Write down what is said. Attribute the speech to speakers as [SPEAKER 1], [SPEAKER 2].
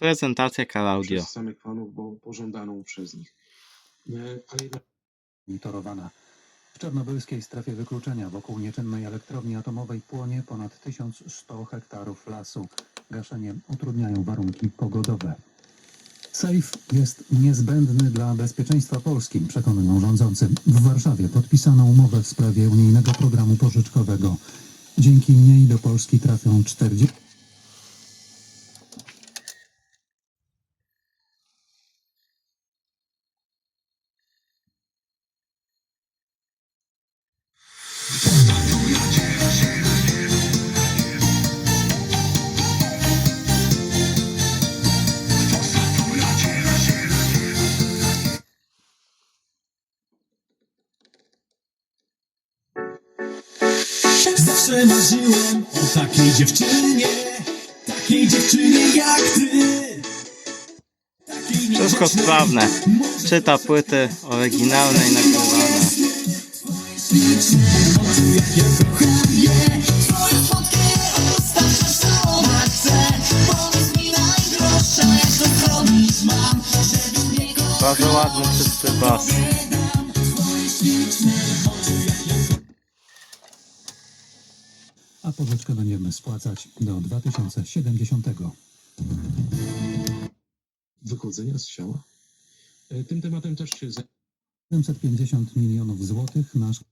[SPEAKER 1] Prezentacja Calaudio.
[SPEAKER 2] Przez samych fanów, bo pożądaną przez nich. Ale
[SPEAKER 3] monitorowana. W czarnobylskiej strefie wykluczenia wokół nieczynnej elektrowni atomowej płonie ponad 1100 hektarów lasu. Gaszenie utrudniają warunki pogodowe. Sejf jest niezbędny dla bezpieczeństwa Polski, przekonują rządzący. W Warszawie podpisano umowę w sprawie unijnego programu pożyczkowego. Dzięki niej do Polski trafią 40...
[SPEAKER 4] Zawsze marzyłem o takiej dziewczynie jak ty.
[SPEAKER 1] Wszystko sprawne. Czyta płyty oryginalne i nagrywane.
[SPEAKER 4] Twoje słodkie usta przeszło na chcę. Powiedz mi najdroższa, jak to zrobić mam, żebyś mnie kochał.
[SPEAKER 1] Bardzo ładny, czysty bas.
[SPEAKER 3] a pożyczkę będziemy spłacać do 2070.
[SPEAKER 2] wychodzenia z ciała. Tym tematem też się
[SPEAKER 3] 750 milionów złotych nasz